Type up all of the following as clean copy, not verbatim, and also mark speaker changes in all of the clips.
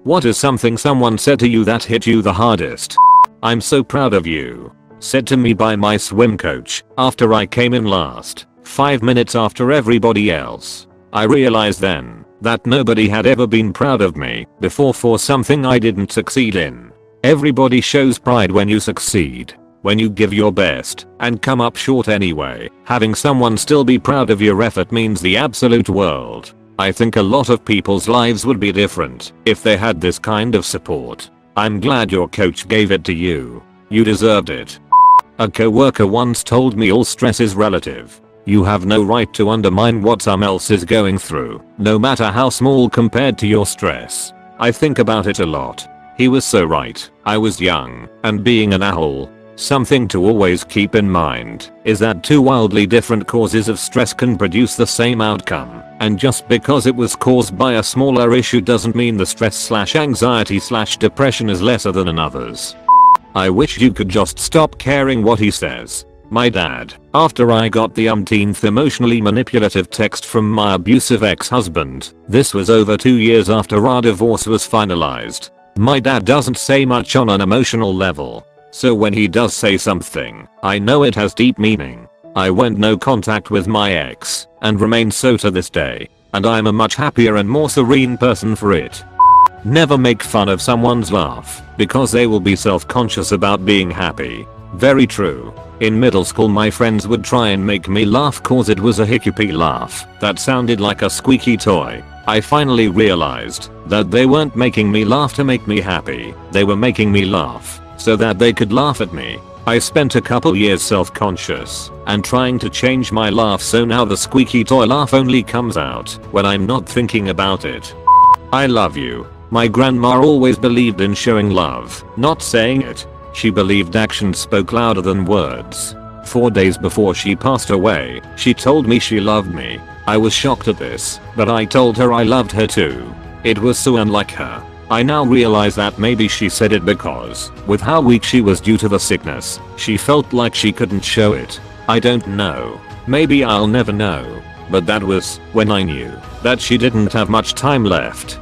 Speaker 1: What is something someone said to you that hit you the hardest? I'm so proud of you. Said to me by my swim coach after I came in last, 5 minutes after everybody else. I realized then that nobody had ever been proud of me before for something I didn't succeed in. Everybody shows pride when you succeed. When you give your best and come up short anyway, having someone still be proud of your effort means the absolute world. I think a lot of people's lives would be different if they had this kind of support. I'm glad your coach gave it to you. You deserved it. A coworker once told me all stress is relative. You have no right to undermine what someone else is going through, no matter how small compared to your stress. I think about it a lot. He was so right. I was young and being an asshole. Something to always keep in mind is that two wildly different causes of stress can produce the same outcome, and just because it was caused by a smaller issue doesn't mean the stress/anxiety/depression is lesser than another's. I wish you could just stop caring what he says. My dad, after I got the umpteenth emotionally manipulative text from my abusive ex-husband, this was over 2 years after our divorce was finalized. My dad doesn't say much on an emotional level. So when he does say something, I know it has deep meaning. I went no contact with my ex and remain so to this day, and I'm a much happier and more serene person for it. Never make fun of someone's laugh because they will be self-conscious about being happy. Very true. In middle school my friends would try and make me laugh cause it was a hiccupy laugh that sounded like a squeaky toy. I finally realized that they weren't making me laugh to make me happy, they were making me laugh so that they could laugh at me. I spent a couple years self-conscious and trying to change my laugh so now the squeaky toy laugh only comes out when I'm not thinking about it. I love you. My grandma always believed in showing love, not saying it. She believed actions spoke louder than words. 4 days before she passed away, she told me she loved me. I was shocked at this, but I told her I loved her too. It was so unlike her. I now realize that maybe she said it because, with how weak she was due to the sickness, she felt like she couldn't show it. I don't know. Maybe I'll never know. But that was when I knew that she didn't have much time left.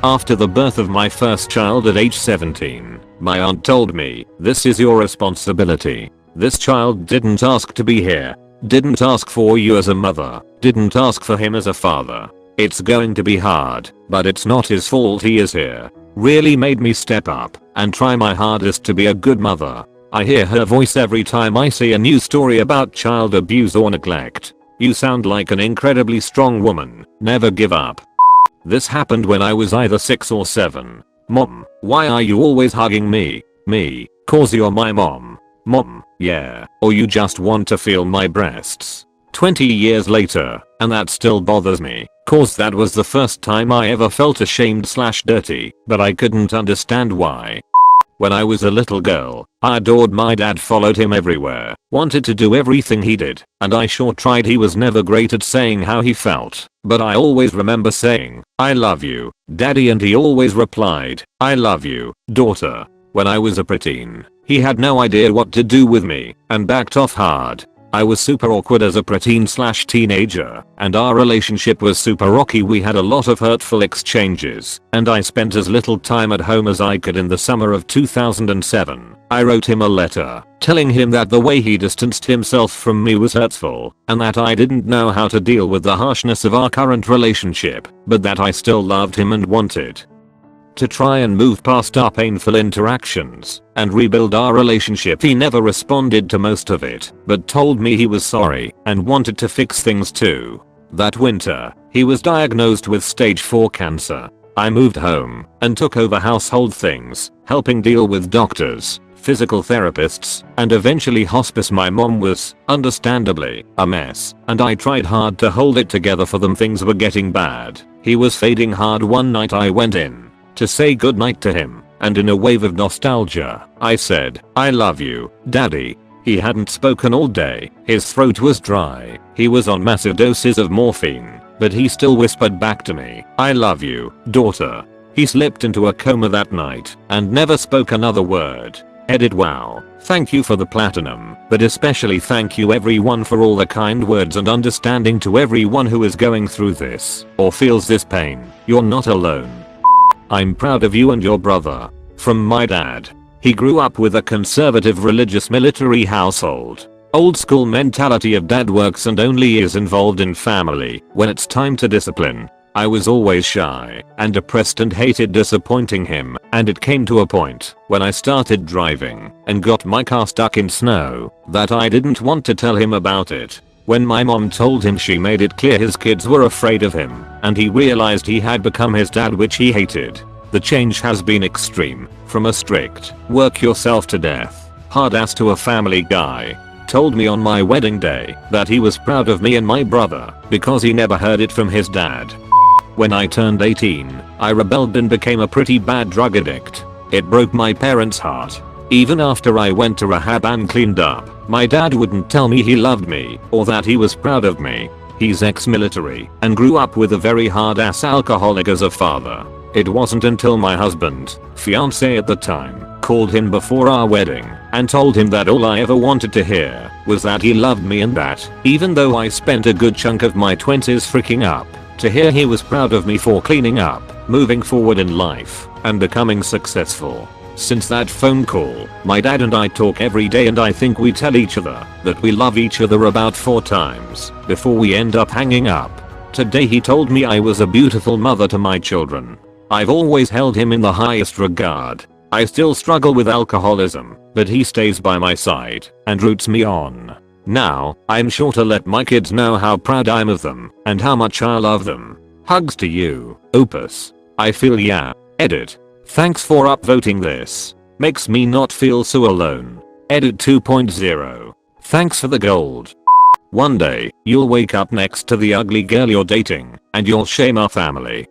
Speaker 1: After the birth of my first child at age 17, my aunt told me, "This is your responsibility. This child didn't ask to be here. Didn't ask for you as a mother. Didn't ask for him as a father. It's going to be hard, but it's not his fault he is here." Really made me step up and try my hardest to be a good mother. I hear her voice every time I see a news story about child abuse or neglect. You sound like an incredibly strong woman. Never give up. This happened when I was either 6 or 7. Mom, why are you always hugging me? Me, cause you're my mom. Mom, yeah, or you just want to feel my breasts. 20 years later, and that still bothers me, cause that was the first time I ever felt ashamed/dirty, but I couldn't understand why. When I was a little girl, I adored my dad, followed him everywhere, wanted to do everything he did, and I sure tried. He was never great at saying how he felt, but I always remember saying, "I love you, daddy," and he always replied, "I love you, daughter." When I was a preteen, he had no idea what to do with me and backed off hard. I was super awkward as a preteen/teenager, and our relationship was super rocky. We had a lot of hurtful exchanges, and I spent as little time at home as I could. In the summer of 2007, I wrote him a letter, telling him that the way he distanced himself from me was hurtful, and that I didn't know how to deal with the harshness of our current relationship, but that I still loved him and wanted to try and move past our painful interactions and rebuild our relationship. He never responded to most of it, but told me he was sorry and wanted to fix things too. That winter, he was diagnosed with stage 4 cancer. I moved home and took over household things, helping deal with doctors, physical therapists, and eventually hospice. My mom was, understandably, a mess, and I tried hard to hold it together for them. Things were getting bad. He was fading hard. One night I went in to say goodnight to him, and in a wave of nostalgia, I said, "I love you, Daddy." He hadn't spoken all day, his throat was dry, he was on massive doses of morphine, but he still whispered back to me, "I love you, daughter." He slipped into a coma that night and never spoke another word. Edit. Wow. Thank you for the platinum, but especially thank you everyone for all the kind words and understanding. To everyone who is going through this or feels this pain, you're not alone. I'm proud of you and your brother. From my dad. He grew up with a conservative religious military household. Old school mentality of dad works and only is involved in family when it's time to discipline. I was always shy and depressed and hated disappointing him, and it came to a point when I started driving and got my car stuck in snow that I didn't want to tell him about it. When my mom told him, she made it clear his kids were afraid of him and he realized he had become his dad, which he hated. The change has been extreme, from a strict, work yourself to death, hard ass to a family guy. Told me on my wedding day that he was proud of me and my brother because he never heard it from his dad. When I turned 18, I rebelled and became a pretty bad drug addict. It broke my parents' heart. Even after I went to rehab and cleaned up, my dad wouldn't tell me he loved me or that he was proud of me. He's ex-military and grew up with a very hard-ass alcoholic as a father. It wasn't until my husband, fiance at the time, called him before our wedding and told him that all I ever wanted to hear was that he loved me, and that, even though I spent a good chunk of my 20s freaking up, to hear he was proud of me for cleaning up, moving forward in life, and becoming successful. Since that phone call, my dad and I talk every day, and I think we tell each other that we love each other about 4 times before we end up hanging up. Today he told me I was a beautiful mother to my children. I've always held him in the highest regard. I still struggle with alcoholism, but he stays by my side and roots me on. Now, I'm sure to let my kids know how proud I'm of them and how much I love them. Hugs to you, Opus. I feel ya. Edit. Thanks for upvoting this. Makes me not feel so alone. Edit 2.0. Thanks for the gold. One day, you'll wake up next to the ugly girl you're dating, and you'll shame our family.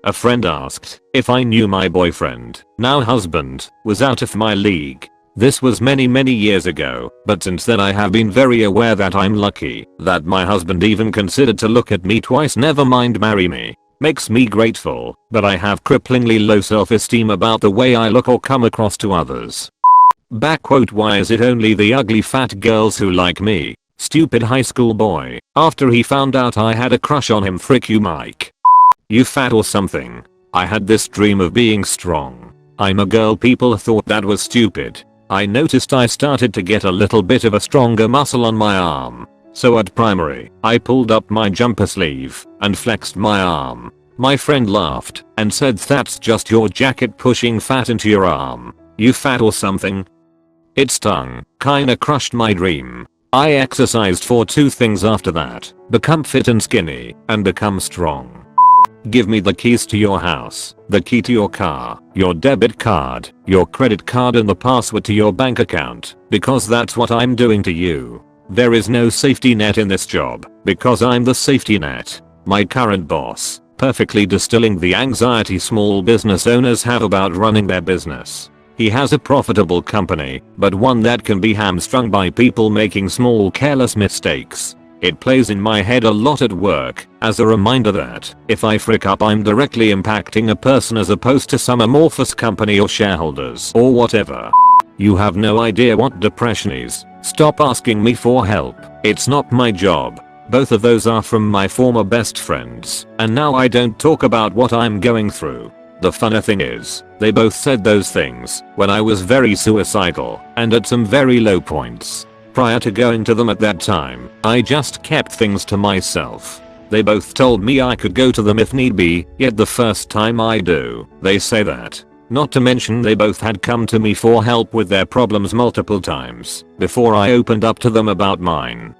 Speaker 1: A friend asked if I knew my boyfriend, now husband, was out of my league. This was many years ago, but since then I have been very aware that I'm lucky that my husband even considered to look at me twice, never mind marry me. Makes me grateful, but I have cripplingly low self-esteem about the way I look or come across to others. Backquote, why is it only the ugly fat girls who like me? Stupid high school boy, after he found out I had a crush on him. Frick you, Mike. You fat or something. I had this dream of being strong. I'm a girl. People thought that was stupid. I noticed I started to get a little bit of a stronger muscle on my arm. So at primary, I pulled up my jumper sleeve and flexed my arm. My friend laughed and said, that's just your jacket pushing fat into your arm. You fat or something? It stung, kinda crushed my dream. I exercised for 2 things after that: become fit and skinny, and become strong. Give me the keys to your house, the key to your car, your debit card, your credit card, and the password to your bank account, because that's what I'm doing to you. There is no safety net in this job, because I'm the safety net. My current boss, perfectly distilling the anxiety small business owners have about running their business. He has a profitable company, but one that can be hamstrung by people making small careless mistakes. It plays in my head a lot at work, as a reminder that if I frick up, I'm directly impacting a person as opposed to some amorphous company or shareholders or whatever. You have no idea what depression is. Stop asking me for help. It's not my job. Both of those are from my former best friends, and now I don't talk about what I'm going through. The funny thing is, they both said those things when I was very suicidal and at some very low points. Prior to going to them at that time, I just kept things to myself. They both told me I could go to them if need be, yet the first time I do, they say that. Not to mention they both had come to me for help with their problems multiple times before I opened up to them about mine.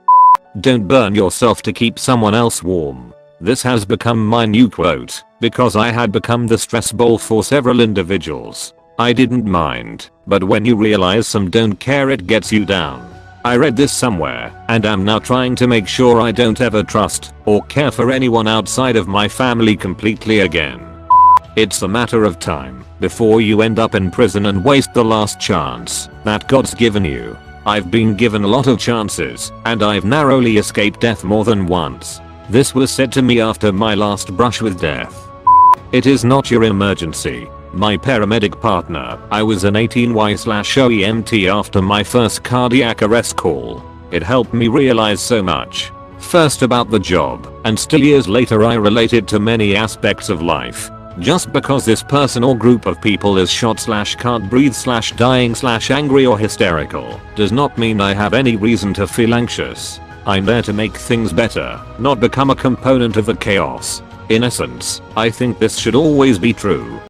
Speaker 1: Don't burn yourself to keep someone else warm. This has become my new quote, because I had become the stress ball for several individuals. I didn't mind, but when you realize some don't care, it gets you down. I read this somewhere, and am now trying to make sure I don't ever trust or care for anyone outside of my family completely again. It's a matter of time before you end up in prison and waste the last chance that God's given you. I've been given a lot of chances, and I've narrowly escaped death more than once. This was said to me after my last brush with death. It is not your emergency. My paramedic partner, I was an 18Y/OEMT after my first cardiac arrest call. It helped me realize so much. First about the job, and still years later I related to many aspects of life. Just because this person or group of people is shot / can't breathe / dying / angry or hysterical does not mean I have any reason to feel anxious. I'm there to make things better, not become a component of the chaos. In essence, I think this should always be true.